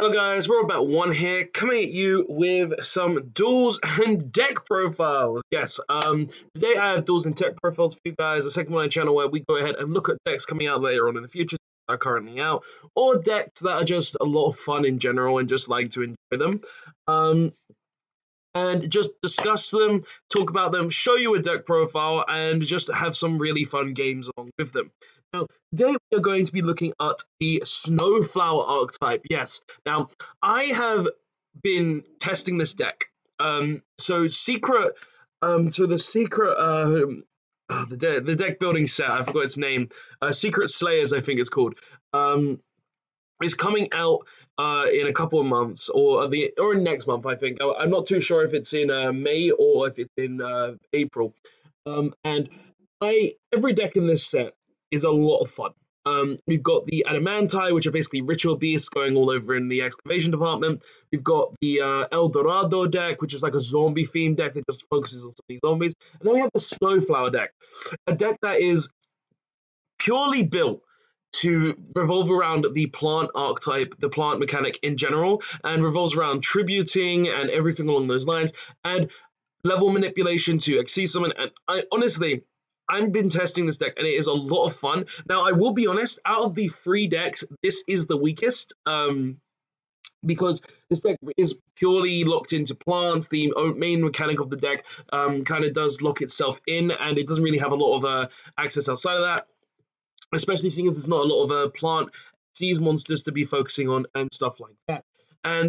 Hello guys, we're about one here, coming at you with some duels and deck profiles. Yes, today I have duels and deck profiles for you guys, the second one on the channel where we go ahead and look at decks coming out later on in the future that are currently out, or decks that are just a lot of fun in general and just like to enjoy them. Um, and just discuss them, talk about them, show you a deck profile, and just have some really fun games along with them. Now, today we are going to be looking at the Snowflower archetype. Yes, now I have been testing this deck. The secret, the deck building set. I forgot its name. Secret Slayers, I think it's called. Um, is coming out in a couple of months, or next month. I think I'm not too sure if it's in May or if it's in April. And I every deck in this set is a lot of fun. We've got the Adamanti, which are basically ritual beasts going all over in the excavation department. We've got the El Dorado deck, which is like a zombie themed deck that just focuses on some zombies. And then we have the Snowflower deck, a deck that is purely built to revolve around the plant archetype, the plant mechanic in general, and revolves around tributing and everything along those lines, and level manipulation to exceed summon. And I honestly, I've been testing this deck, and it is a lot of fun. Now, I will be honest, out of the three decks, this is the weakest. Because this deck is purely locked into plants. The main mechanic of the deck kind of does lock itself in, and it doesn't really have a lot of access outside of that, especially seeing as there's not a lot of plant seas monsters to be focusing on and stuff like that.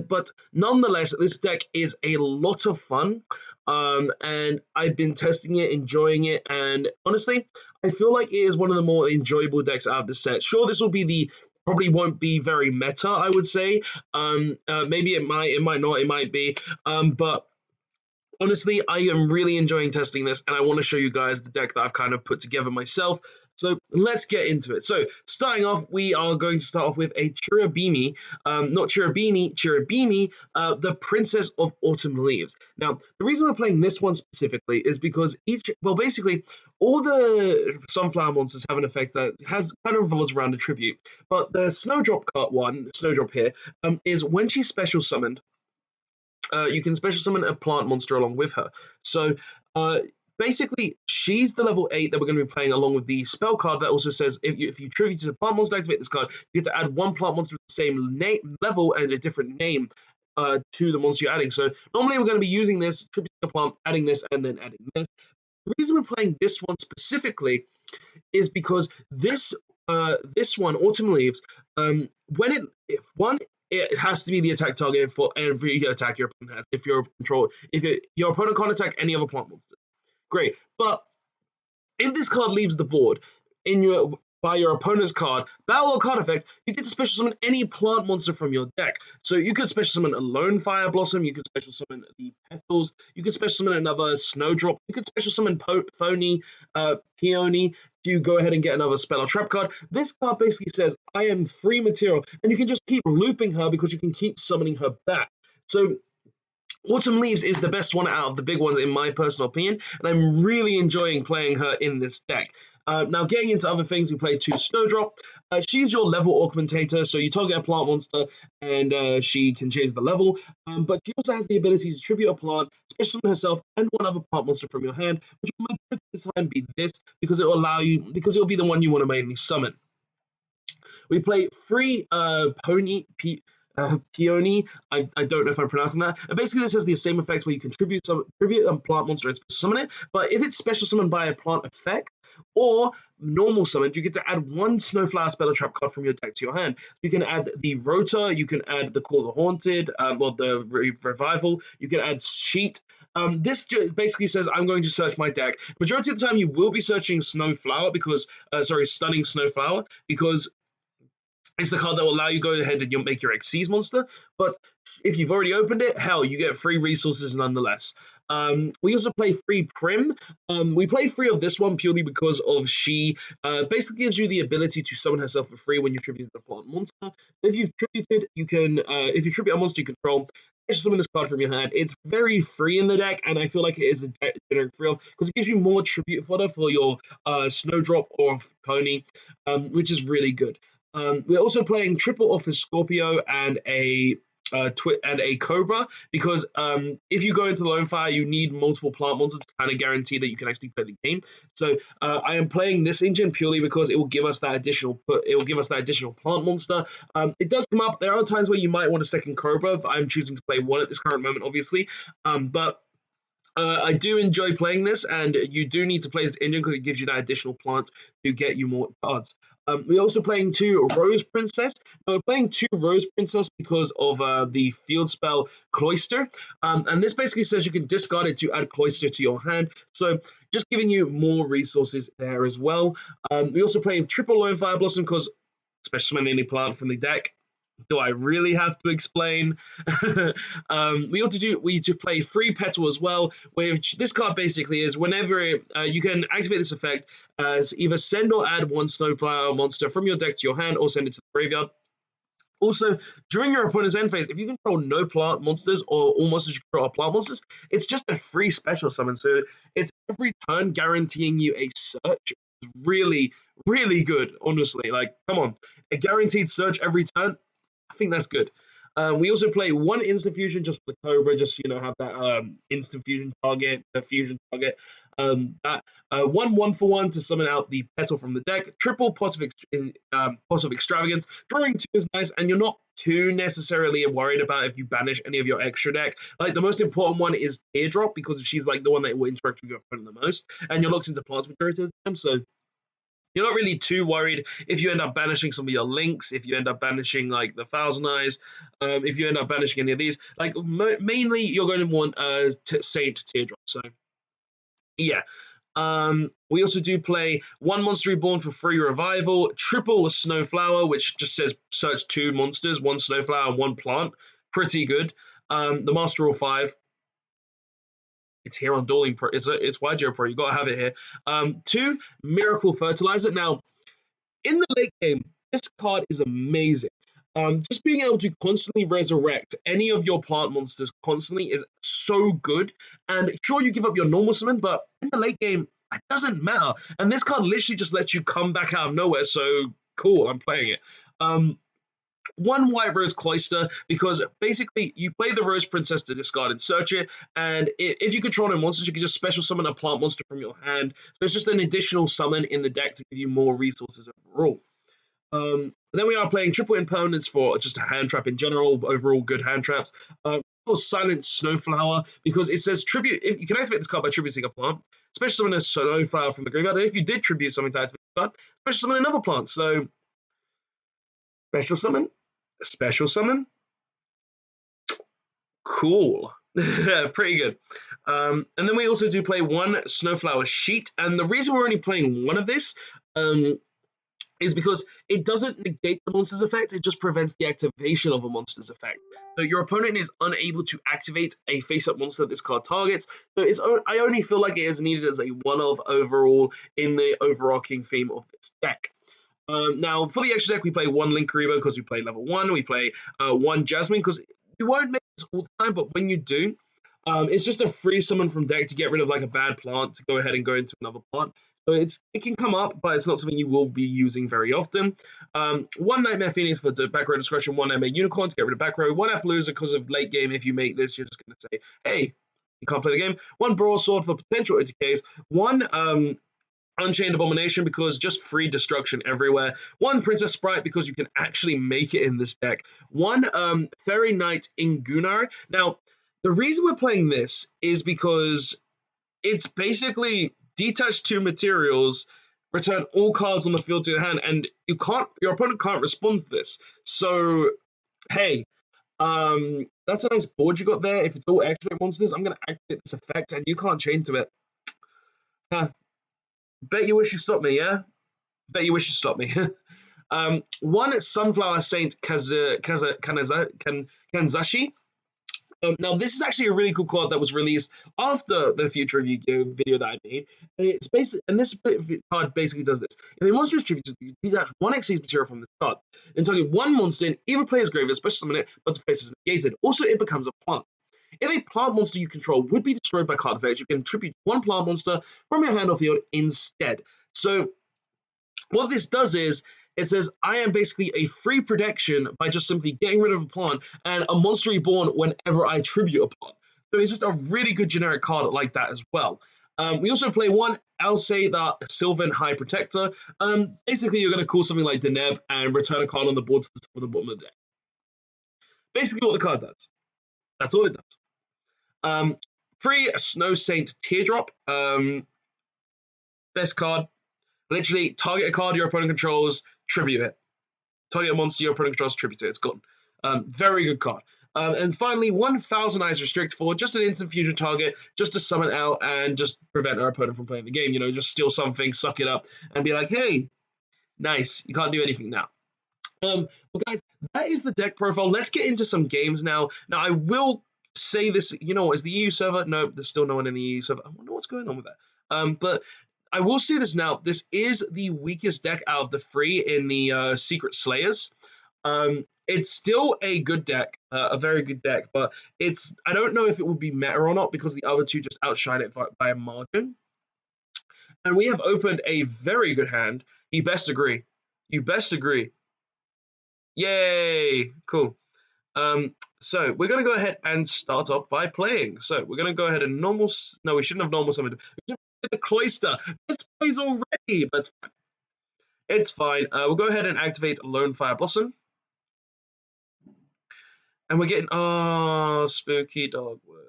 But nonetheless, this deck is a lot of fun. And I've been testing it, enjoying it, and honestly, I feel like it is one of the more enjoyable decks out of the set. Sure, this will be the probably won't be very meta, I would say. Maybe it might not, it might be. But honestly, I am really enjoying testing this, and I want to show you guys the deck that I've kind of put together myself. So let's get into it. So starting off, we are going to start off with a Chirubimi, not Chirubini, Chirubimi, the Princess of Autumn Leaves. Now, the reason we're playing this one specifically is because basically, all the Sunflower monsters have an effect that has kind of revolves around a tribute. But the Snowdrop card one, Snowdrop here, is when she's special summoned, you can special summon a plant monster along with her. So basically, she's the level 8 that we're going to be playing along with the spell card that also says if you tribute to a plant monster, activate this card, you get to add one plant monster with the same level and a different name to the monster you're adding. So normally we're going to be using this, tributing a plant, adding this, and then adding this. The reason we're playing this one specifically is because this one, Autumn Leaves, when it has to be the attack target for every attack your opponent has. If you're controlled, your opponent can't attack any other plant monster. Great, but if this card leaves the board by your opponent's card, battle or card effect, you get to special summon any plant monster from your deck. So you could special summon a Lone Fire Blossom, you could special summon the Petals, you could special summon another Snowdrop, you could special summon Peony to go ahead and get another spell or trap card. This card basically says, I am free material, and you can just keep looping her because you can keep summoning her back. So Autumn Leaves is the best one out of the big ones in my personal opinion, and I'm really enjoying playing her in this deck. Now, getting into other things, we play 2 Snowdrop. She's your level augmentator, so you target a plant monster, and she can change the level. But she also has the ability to tribute a plant, special summon herself, and one other plant monster from your hand, which will majority of the time be this, because it will be the one you want to mainly summon. We play 3 Peony. I don't know if I'm pronouncing that. And basically, this has the same effect where you can tribute a plant monster and special summon it. But if it's special summoned by a plant effect or normal summoned, you get to add 1 Snowflower spell or trap card from your deck to your hand. You can add the Rotor, you can add the Call of the Haunted, or the Revival, you can add Sheet. This basically says I'm going to search my deck. Majority of the time, you will be searching Snowflower Stunning Snowflower, because it's the card that will allow you to go ahead and you'll make your Xyz monster. But if you've already opened it, hell, you get free resources nonetheless. We also play 3 Prim. We play 3 of this one purely because of she basically gives you the ability to summon herself for free when you tribute the plant monster. If you've tributed, you can, if you tribute a monster you control, summon this card from your hand. It's very free in the deck, and I feel like it is a generic free off because it gives you more tribute fodder for your Snowdrop or Pony, which is really good. We're also playing triple Office Scorpio and a Cobra because if you go into Lone Fire, you need multiple plant monsters to kind of guarantee that you can actually play the game. So I am playing this engine purely because it will give us that additional plant monster. It does come up. There are times where you might want a second Cobra. But I'm choosing to play one at this current moment, obviously. But I do enjoy playing this, and you do need to play this engine because it gives you that additional plant to get you more cards. We're also playing two Rose Princess. Now, we're playing two Rose Princess because of the field spell Cloister. And this basically says you can discard it to add Cloister to your hand. So just giving you more resources there as well. We also play triple Lone Fire Blossom because special summon any plant from the deck. Do I really have to explain? We to play free petal as well. Which this card basically is whenever you can activate this effect as either send or add one Snowflower monster from your deck to your hand or send it to the graveyard. Also, during your opponent's end phase, if you control no plant monsters or all monsters you control are plant monsters, it's just a free special summon. So it's every turn guaranteeing you a search. It's really, really good, honestly. Like, come on. A guaranteed search every turn. I think that's good. We also play one instant fusion just for the Cobra, just have that instant fusion target, the fusion target. That one for one to summon out the petal from the deck. Triple pot of extravagance. Drawing two is nice, and you're not too necessarily worried about if you banish any of your extra deck. Like the most important one is Teardrop because she's like the one that will interact with your opponent the most, and you're locked into plants majority of the time. So you're not really too worried if you end up banishing some of your links, if you end up banishing like the Thousand Eyes, if you end up banishing any of these. Like mainly, you're going to want Saint Teardrop. So yeah. We also do play one monster reborn for free revival, triple Snowflower, which just says search two monsters, one Snowflower and one plant. Pretty good. The Master Rule 5. It's here on Dueling Pro. It's YGOPro. You gotta have it here. Two Miracle Fertilizer. Now, in the late game, this card is amazing. Just being able to constantly resurrect any of your plant monsters constantly is so good. And sure, you give up your normal summon, but in the late game, it doesn't matter. And this card literally just lets you come back out of nowhere. So cool, I'm playing it. One White Rose Cloister because basically you play the Rose Princess to discard and search it, and if you control no monsters, you can just special summon a plant monster from your hand. So it's just an additional summon in the deck to give you more resources overall. Then we are playing triple impermanence for just a hand trap in general, overall good hand traps. Silent Snowflower because it says tribute. If you can activate this card by tributing a plant, special summon a Snowflower from the graveyard. And if you did tribute something to activate the card, special summon another plant. So special summon, special summon, cool. Pretty good. And then we also do play one Snowflower sheet. And the reason we're only playing one of this is because it doesn't negate the monster's effect, it just prevents the activation of a monster's effect. So your opponent is unable to activate a face-up monster that this card targets. So I only feel like it is needed as a one-of overall in the overarching theme of this deck. Now, for the extra deck, we play one Link Karibo because we play level 1. We play one Jasmine because you won't make this all the time, but when you do, it's just a free summon from deck to get rid of like a bad plant to go ahead and go into another plant. So it can come up, but it's not something you will be using very often. One Nightmare Phoenix for the back row discretion, one Nightmare Unicorn to get rid of back row, one Appaloosa because of late game. If you make this, you're just going to say, hey, you can't play the game. One Broadsword for potential OTKs, one Unchained Abomination because just free destruction everywhere. One Princess Sprite because you can actually make it in this deck. One Fairy Knight in Gunnar. Now, the reason we're playing this is because it's basically detach two materials, return all cards on the field to your hand, and your opponent can't respond to this. So, hey, that's a nice board you got there. If it's all extra monsters, I'm going to activate this effect, and you can't chain to it. Huh. Bet you wish you stopped me, yeah? Bet you wish you stopped me. One Sunflower Saint Kanzashi. Now, this is actually a really cool card that was released after the Future of Yu-Gi-Oh! Video that I made. And this card basically does this. If a monster is tributed, you detach one Xyz material from this card. And target one monster in either player's graveyard, special summon it, but its face is negated. Also, it becomes a plant. If a plant monster you control would be destroyed by card effects, you can tribute one plant monster from your hand or field instead. So what this does is It says, I am basically a free protection by just simply getting rid of a pawn and a monster reborn whenever I tribute a pawn. So it's just a really good generic card like that as well. We also play one, I'll say that Sylvan High Protector. Basically, you're going to call something like Deneb and return a card on the board to the top of the bottom of the deck. Basically, what the card does. That's all it does. Free Snow Saint Teardrop. Best card. Literally, target a card your opponent controls, tribute it. Target a monster your opponent controls, tribute it. It's gone. Very good card. And finally, 1,000 Eyes Restrict for just an instant fusion target, just to summon out and just prevent our opponent from playing the game. You know, just steal something, suck it up, and be like, hey, nice, you can't do anything now. Well, guys, that is the deck profile. Let's get into some games now. Now, I will say this, you know, is the EU server? No, there's still no one in the EU server. I wonder what's going on with that. But I will say this now. This is the weakest deck out of the three in the Secret Slayers. It's still a good deck, a very good deck, but I don't know if it would be meta or not because the other two just outshine it by a margin. And we have opened a very good hand. You best agree. You best agree. Yay! Cool. So we're going to go ahead and start off by playing. So we're going to go ahead and normal... No, we shouldn't have normal summoned. We should have the Cloister. This plays already, but it's fine. It's fine. We'll go ahead and activate Lone Fire Blossom. And we're getting... Oh, Spooky Dogwood.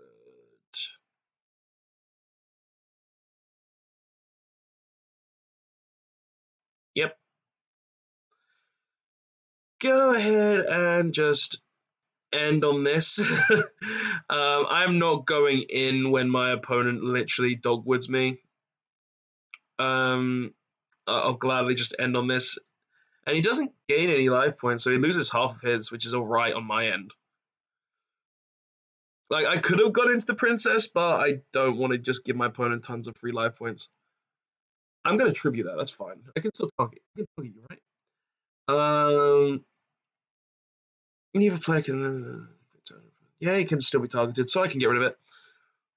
Yep. Go ahead and just end on this. I'm not going in when my opponent literally dogwoods me. I'll gladly just end on this. And he doesn't gain any life points, so he loses half of his, which is all right on my end. Like, I could have got into the princess, but I don't want to just give my opponent tons of free life points. I'm going to tribute that. That's fine. I can still target. I can target you, right? Neither player can... Yeah, he can still be targeted, so I can get rid of it.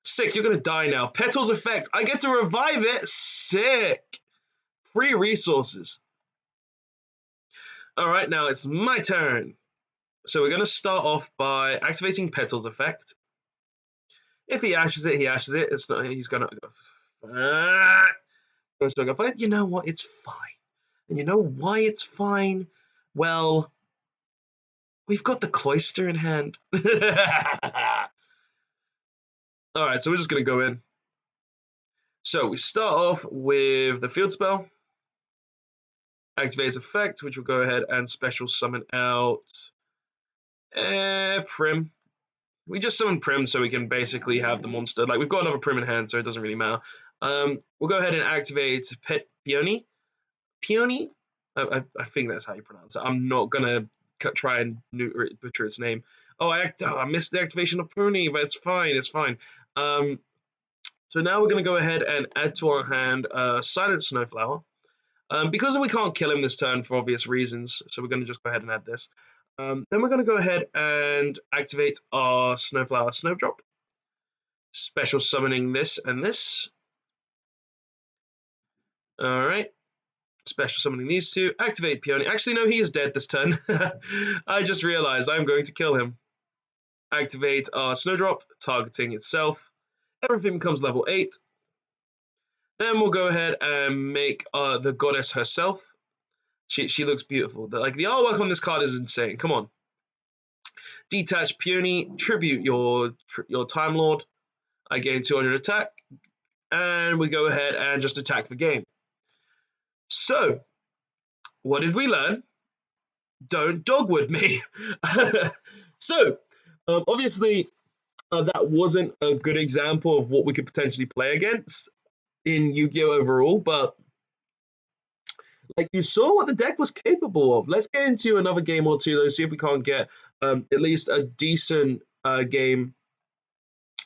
Sick, you're going to die now. Petal's Effect. I get to revive it. Sick. Free resources. All right, now it's my turn. So we're going to start off by activating Petal's Effect. If he ashes it, he ashes it. It's not. He's going to go. But you know what? It's fine. And you know why it's fine? Well, we've got the Cloister in hand. All right, so we're just going to go in. So we start off with the field spell. Activate effect, which will go ahead and special summon out Prim. We just summon Prim so we can basically have the monster. Like, we've got another Prim in hand, so it doesn't really matter. We'll go ahead and activate Peony. Peony? I think that's how you pronounce it. I'm not going to try and butcher its name. Oh, I missed the activation of Peony, but it's fine. It's fine. So now we're going to go ahead and add to our hand Silent Snowflower. Because we can't kill him this turn for obvious reasons, so we're going to just go ahead and add this. Then we're going to go ahead and activate our Snowflower Snowdrop. Special summoning this and this. Alright. Special summoning these two. Activate Peony. Actually, no, he is dead this turn. I just realized I'm going to kill him. Activate our Snowdrop, targeting itself. Everything becomes level 8. Then we'll go ahead and make the goddess herself. She looks beautiful. The artwork on this card is insane. Come on. Detach Peony, tribute your Time Lord. I gain 200 attack. And we go ahead and just attack the game. So, what did we learn? Don't dogwood me. So, obviously, that wasn't a good example of what we could potentially play against in Yu-Gi-Oh! Overall, but like, you saw what the deck was capable of. Let's get into another game or two, though, see if we can't get at least a decent game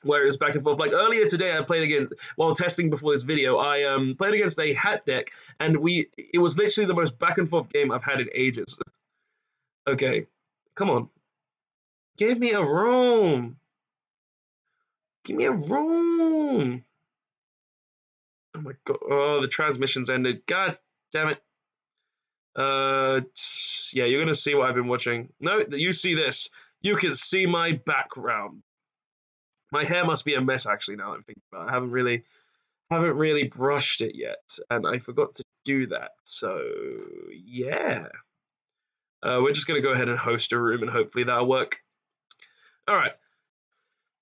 where it was back and forth. Like, earlier today, I played against, while testing before this video, I played against a hat deck, and it was literally the most back and forth game I've had in ages. Okay, come on. Give me a room. Give me a room. Oh my god. Oh, the transmission's ended. God damn it. Yeah, you're gonna see what I've been watching. No, you see this. You can see my background. My hair must be a mess actually. Now that I'm thinking about it. I haven't really brushed it yet, and I forgot to do that. So yeah, we're just gonna go ahead and host a room, and hopefully that'll work. All right.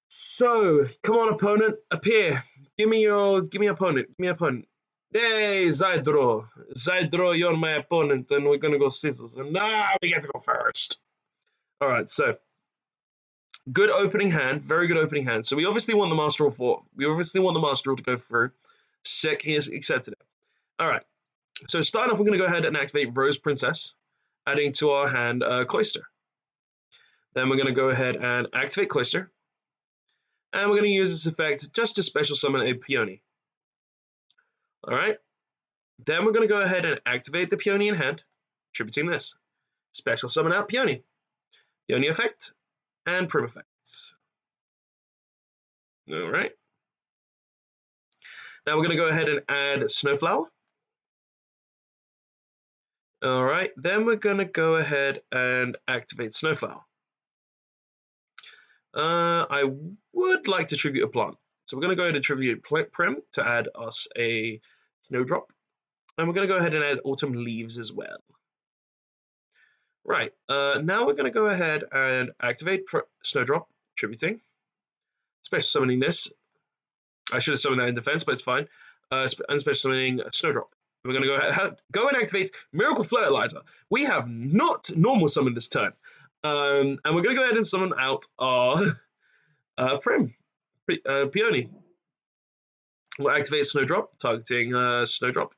So come on, opponent, appear. Give me opponent. Give me opponent. Hey, Zydro. Zydro, you're my opponent, and we're gonna go scissors. And we get to go first. All right, so good opening hand, very good opening hand. So we obviously want the master rule to go through. Sick, he has accepted it. All right, so starting off, we're gonna go ahead and activate Rose Princess, adding to our hand Cloister. Then we're gonna go ahead and activate Cloister, and we're gonna use this effect just to special summon a Peony. All right. Then we're going to go ahead and activate the Peony in hand, tributing this. Special summon out Peony. Peony effect and Prim effects. All right. Now we're going to go ahead and add Snowflower. All right. Then we're going to go ahead and activate Snowflower. I would like to tribute a plant. So we're going to go ahead and tribute Prim to add us a Snowdrop. And we're going to go ahead and add Autumn Leaves as well. Right, now we're going to go ahead and activate Snowdrop, tributing. Special summoning this. I should have summoned that in defense, but it's fine. And special summoning Snowdrop. We're going to go and activate Miracle Fertilizer. We have not normal summoned this turn. And we're going to go ahead and summon out our Peony. We'll activate Snowdrop, targeting Snowdrop.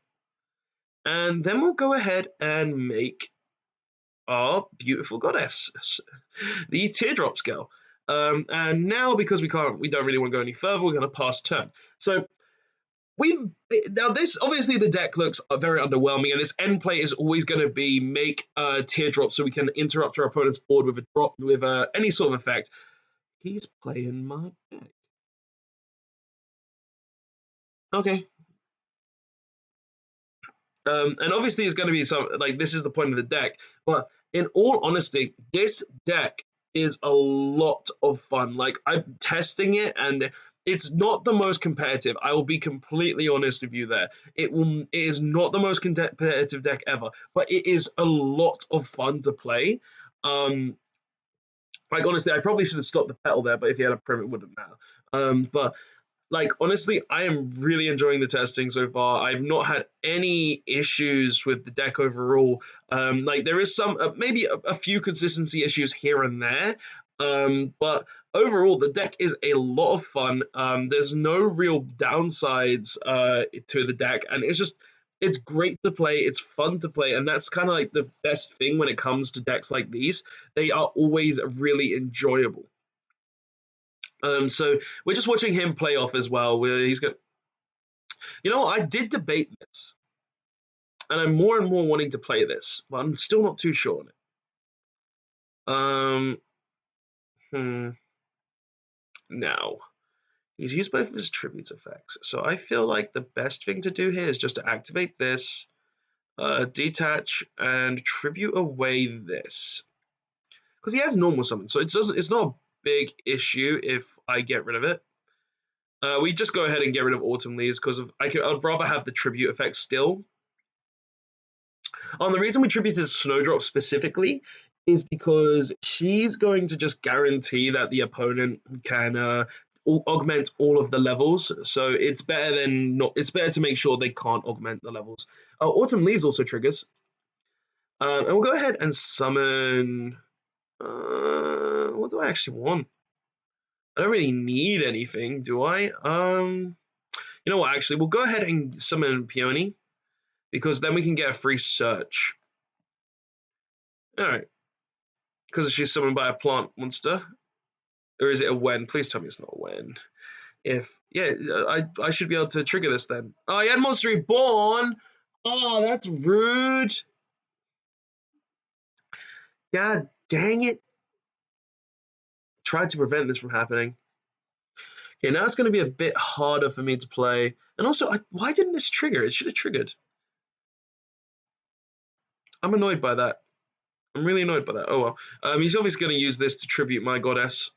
And then we'll go ahead and make our beautiful goddess, the Teardrops girl. And now, because we don't really want to go any further, we're going to pass turn. So this obviously the deck looks very underwhelming, and its end play is always going to be make Teardrops so we can interrupt our opponent's board with a drop with any sort of effect. He's playing my deck. Okay. And obviously it's going to be this is the point of the deck, but in all honesty, this deck is a lot of fun. Like, I'm testing it, and it's not the most competitive. I will be completely honest with you there. It is not the most competitive deck ever, but it is a lot of fun to play. Like, honestly, I probably should have stopped the petal there, but if he had a prim, it wouldn't matter. But like, honestly, I am really enjoying the testing so far. I've not had any issues with the deck overall. Like, there is some maybe a few consistency issues here and there, but overall the deck is a lot of fun. There's no real downsides to the deck, and it's great to play. It's fun to play, and that's kind of like the best thing when it comes to decks like these. They are always really enjoyable. So we're just watching him play off as well. Where he's got, you know, I did debate this, and I'm more and more wanting to play this, but I'm still not too sure on it. Now he's used both of his tribute effects, so I feel like the best thing to do here is just to activate this, detach, and tribute away this, because he has normal summon, so it's not a big issue if I get rid of it. We just go ahead and get rid of Autumn Leaves because I'd rather have the tribute effect still. The reason we tributed Snowdrop specifically is because she's going to just guarantee that the opponent can augment all of the levels. So it's better to make sure they can't augment the levels. Autumn Leaves also triggers. And we'll go ahead and summon. What do I actually want? I don't really need anything, do I? You know what, actually, we'll go ahead and summon Peony, because then we can get a free search. Alright. Because she's summoned by a plant monster. Or is it a when? Please tell me it's not a when. I should be able to trigger this then. Oh, he had Monster Reborn! Oh, that's rude! God dang it. Tried to prevent this from happening. Okay, now it's going to be a bit harder for me to play. And also, why didn't this trigger? It should have triggered. I'm annoyed by that. I'm really annoyed by that. Oh well. He's obviously going to use this to tribute my goddess.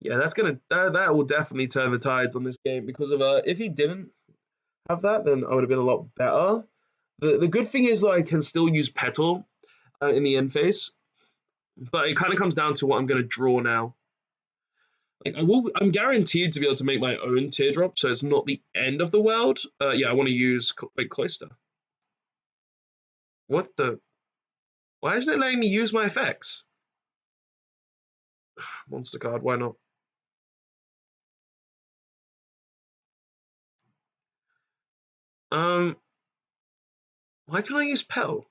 Yeah, that will definitely turn the tides on this game because of if he didn't have that, then I would have been a lot better. The good thing is that I can still use Petal in the end phase, but it kind of comes down to what I'm going to draw now. Like I'm guaranteed to be able to make my own teardrop, so it's not the end of the world. Yeah, I want to use Cloister. What the? Why isn't it letting me use my effects? Monster card, why not? Um, why can't I use Petal?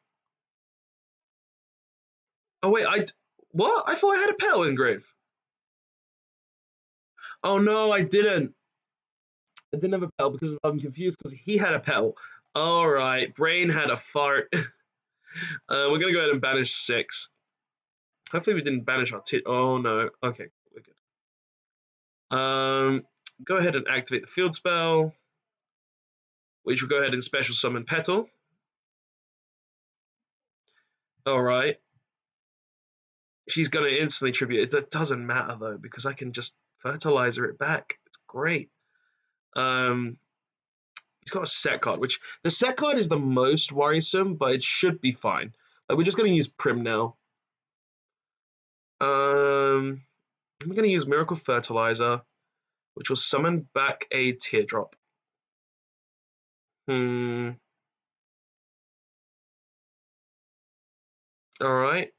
Oh wait, what? I thought I had a Petal engrave. Oh no, I didn't. I didn't have a Petal because I'm confused because he had a Petal. All right, Brain had a fart. We're gonna go ahead and banish 6. Hopefully we didn't banish our Oh no. Okay, we're good. Go ahead and activate the field spell, which will go ahead and special summon Petal. All right. She's gonna instantly tribute. It doesn't matter though because I can just fertilizer it back. It's great. He's got a set card, which the set card is the most worrisome, but it should be fine. Like we're just gonna use Prim now. I'm gonna use Miracle Fertilizer, which will summon back a Teardrop. All right.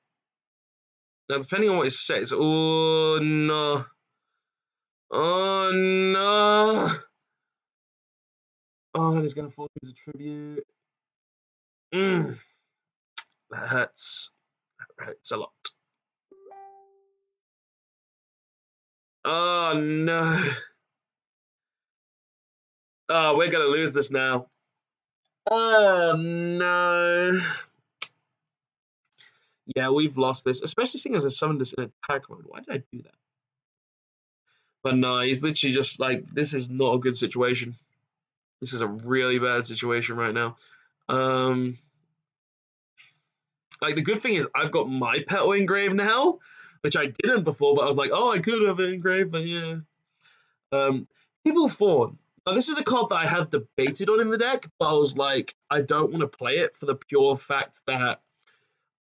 Now, depending on what it says. Oh no. Oh no. Oh, and he's gonna force me to tribute. That hurts. That hurts a lot. Oh no. Oh, we're gonna lose this now. Oh no. Yeah, we've lost this, especially seeing as I summoned this in attack mode. Why did I do that? But no, he's literally just like, this is not a good situation. This is a really bad situation right now. Like the good thing is I've got my Petal engraved now, which I didn't before, but I was like, oh, I could have it engraved, but yeah. Evil Fawn. Now this is a card that I had debated on in the deck, but I was like, I don't want to play it for the pure fact that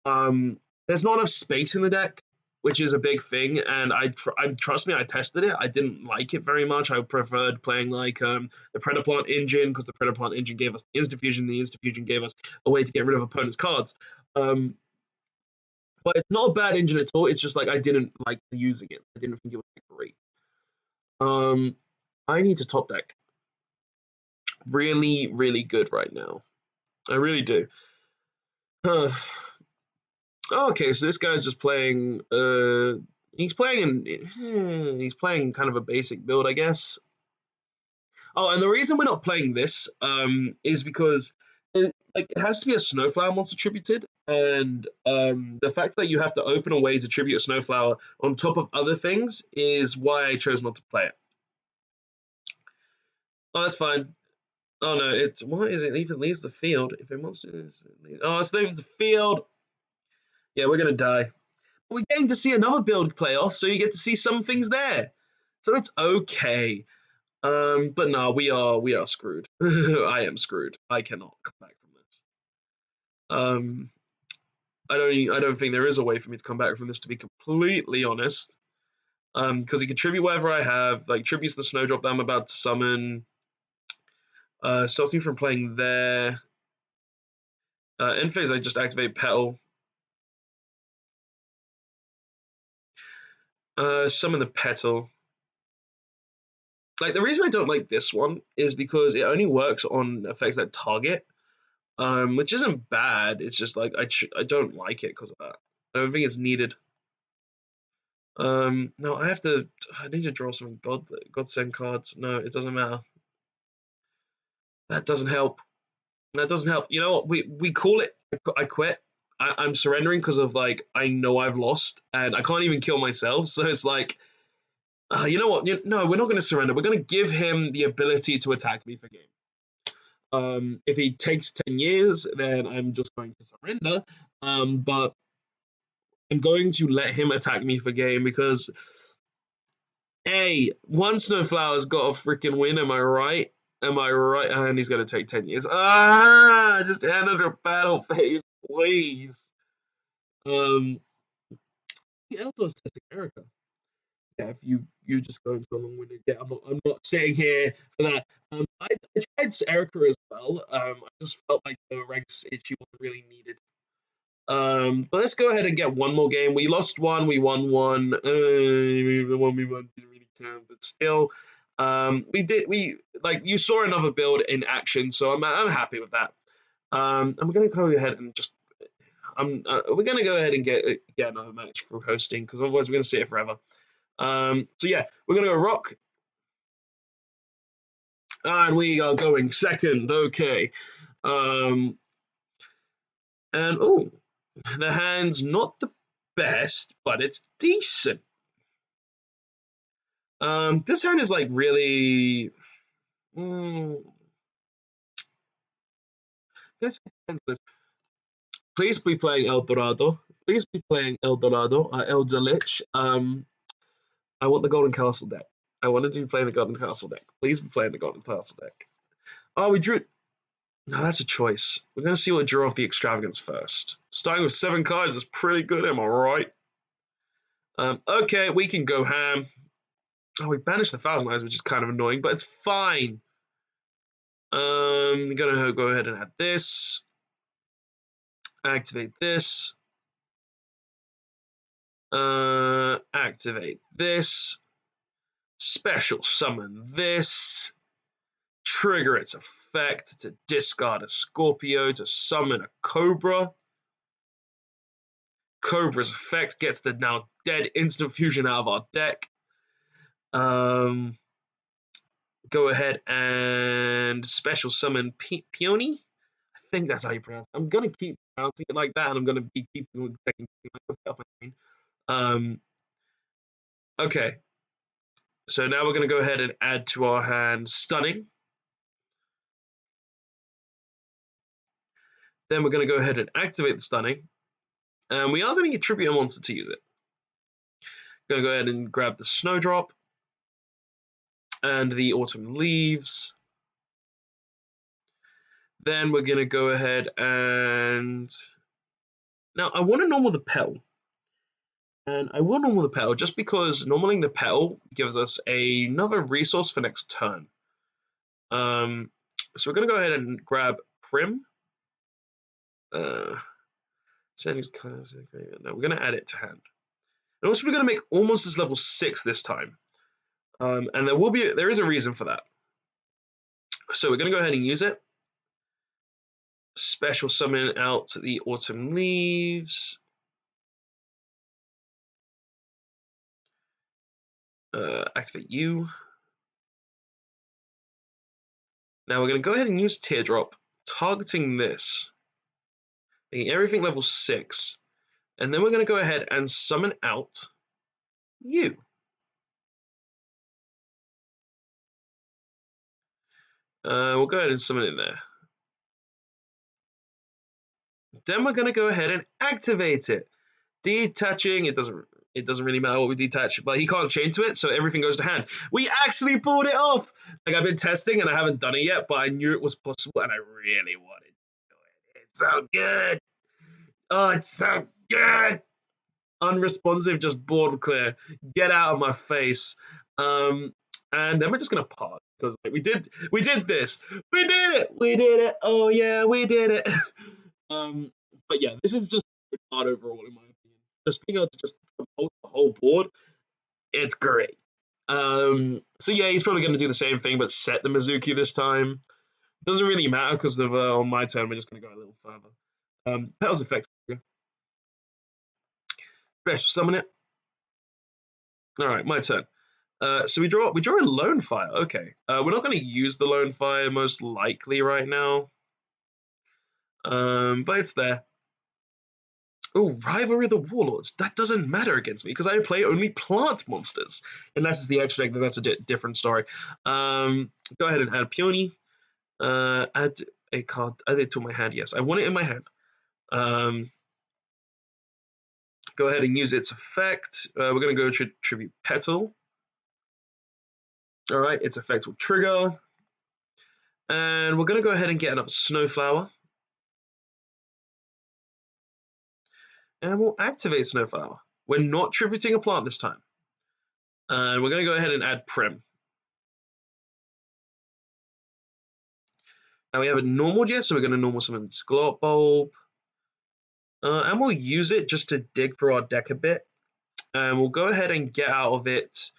there's not enough space in the deck, which is a big thing. And I trust me, I tested it. I didn't like it very much. I preferred playing like the Predaplant engine because the Predaplant engine gave us the Instant Fusion. The Instant Fusion gave us a way to get rid of opponents' cards. But it's not a bad engine at all. It's just like I didn't like using it. I didn't think it was great. I need to top deck. Really, really good right now. I really do. Okay, so this guy's just playing. He's playing kind of a basic build, I guess. Oh, and the reason we're not playing this is because it has to be a Snowflower monster tributed, and the fact that you have to open a way to tribute a Snowflower on top of other things is why I chose not to play it. Oh, that's fine. Oh no, it's what is it? If it leaves the field, if a monster it leaves the field. Yeah, we're gonna die. We're getting to see another build playoff, so you get to see some things there. So it's okay. But no, we are screwed. I am screwed. I cannot come back from this. I don't think there is a way for me to come back from this, to be completely honest. Because he can tribute whatever I have, like tributes the snowdrop that I'm about to summon. Stops me from playing there. End phase, I just activate Petal. Summon the Petal. Like the reason I don't like this one is because it only works on effects that target, which isn't bad. It's just like I don't like it because of that. I don't think it's needed. No, I need to draw some godsend cards. No, it doesn't matter. That doesn't help. That doesn't help. You know what? We call it. I quit. I'm surrendering because of like I know I've lost and I can't even kill myself. So it's like, you know what? No, we're not going to surrender. We're going to give him the ability to attack me for game. If he takes 10 years, then I'm just going to surrender. But I'm going to let him attack me for game because, hey, one Snowflower's got to freaking win. Am I right? Am I right? And he's going to take 10 years. Just end of the battle phase, please. Eldo's testing Erica. Yeah, if you just go into a long-winded. Yeah, I'm not saying here for that. I tried Erica as well. I just felt like the ranks issue wasn't really needed. But let's go ahead and get one more game. We lost one, we won one. The one we won didn't really count, but still, we like you saw another build in action, so I'm happy with that. I'm gonna go ahead and just we're gonna go ahead and get another match for hosting because otherwise we're gonna sit here forever. So yeah, we're gonna go rock, and we are going second. Okay, and oh, the hand's not the best, but it's decent. This hand is like really. This Please be playing El Dorado. Please be playing El Dorado, El Delich. I want the Golden Castle deck. I wanted to be playing the Golden Castle deck. Please be playing the Golden Castle deck. Oh, we drew. No, that's a choice. We're going to see what drew off the Extravagance first. Starting with 7 cards is pretty good, am I right? Okay, we can go ham. Oh, we banished the Thousand Eyes, which is kind of annoying, but it's fine. I'm going to go ahead and add this. Activate this. Activate this. Special summon this. Trigger its effect to discard a Scorpio to summon a Cobra. Cobra's effect gets the now dead instant fusion out of our deck. Go ahead and special summon Peony. I think that's how you pronounce it. I'm gonna keep pronouncing it like that, and I'm gonna be keeping off my screen. Okay. So now we're gonna go ahead and add to our hand Stunning. Then we're gonna go ahead and activate the Stunning. And we are going to attribute a monster to use it. Going to go ahead and grab the Snowdrop and the Autumn Leaves. Then we're going to go ahead and... Now, I want to normal the Petal. And I will normal the Petal just because normaling the Petal gives us another resource for next turn. So we're going to go ahead and grab Prim. No, we're going to add it to hand. And also we're going to make almost this level 6 this time. And there is a reason for that. So we're going to go ahead and use it. Special summon out the Autumn Leaves. Activate you. Now we're going to go ahead and use Teardrop, targeting this, making everything level 6. And then we're going to go ahead and summon out you. We'll go ahead and summon in there. Then we're going to go ahead and activate it. Detaching, it doesn't really matter what we detach, but he can't chain to it, so everything goes to hand. We actually pulled it off! Like, I've been testing and I haven't done it yet, but I knew it was possible and I really wanted to do it. It's so good! Oh, it's so good! Unresponsive, just board clear. Get out of my face. And then we're just gonna pause because like, we did this. We did it. Oh yeah, we did it. But yeah, this is just hard overall in my opinion. Just being able to just promote the whole board, it's great. So yeah, he's probably gonna do the same thing, but set the Mizuki this time. Doesn't really matter because of on my turn, we're just gonna go a little further. Petal's effect. Special summon it. All right, my turn. So we draw a Lone Fire. Okay, we're not going to use the Lone Fire most likely right now, but it's there. Oh, Rivalry of the Warlords. That doesn't matter against me because I play only plant monsters. Unless it's the extra deck, then that's a different story. Go ahead and add Peony. Add a card. Add it to my hand. Yes, I want it in my hand. Go ahead and use its effect. We're going to go tribute Petal. All right, its effect will trigger. And we're going to go ahead and get another Snowflower. And we'll activate Snowflower. We're not tributing a plant this time. And we're going to go ahead and add Prim. Now we have a normal yes, so we're going to normal summon this Glot Bulb. And we'll use it just to dig through our deck a bit. And we'll go ahead and get out of it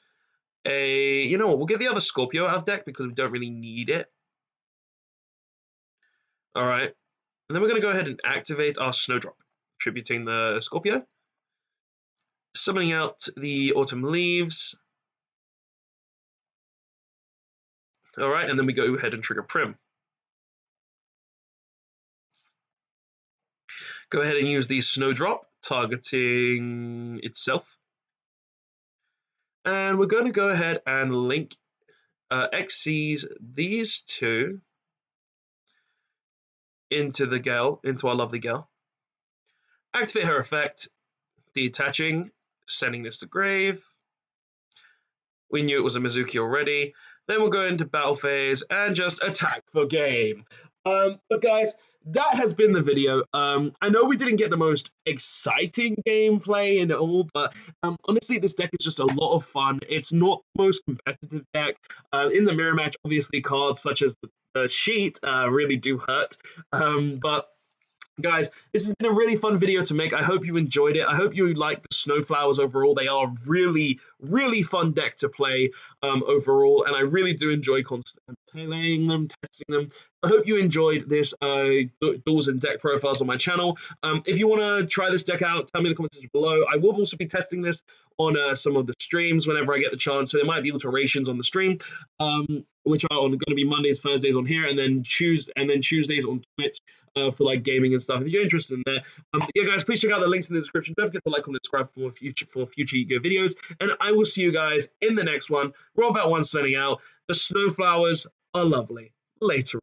you know what, we'll get the other Scorpio out of deck because we don't really need it. All right. And then we're going to go ahead and activate our Snowdrop, tributing the Scorpio. Summoning out the Autumn Leaves. All right, and then we go ahead and trigger Prim. Go ahead and use the Snowdrop, targeting itself. And we're going to go ahead and link Xyz these two into the Gale, into our lovely Gale. Activate her effect, detaching, sending this to grave. We knew it was a Mizuki already. Then we'll go into battle phase and just attack for game. But guys, that has been the video. I know we didn't get the most exciting gameplay and all, but honestly, this deck is just a lot of fun. It's not the most competitive deck. In the mirror match, obviously, cards such as the sheet really do hurt. But guys, this has been a really fun video to make. I hope you enjoyed it. I hope you like the Snowflowers overall. They are really, really fun deck to play overall, and I really do enjoy playing them, testing them. I hope you enjoyed this duels and deck profiles on my channel. If you want to try this deck out, tell me in the comments section below. I will also be testing this on some of the streams whenever I get the chance, so there might be alterations on the stream, which are going to be Mondays, Thursdays on here, and then Tuesdays on Twitch. For like gaming and stuff. If you're interested in that, yeah, guys, please check out the links in the description. Don't forget to like, comment, subscribe for future Yu-Gi-Oh videos, and I will see you guys in the next one. We're all about one signing out. The Snowflowers are lovely. Later on.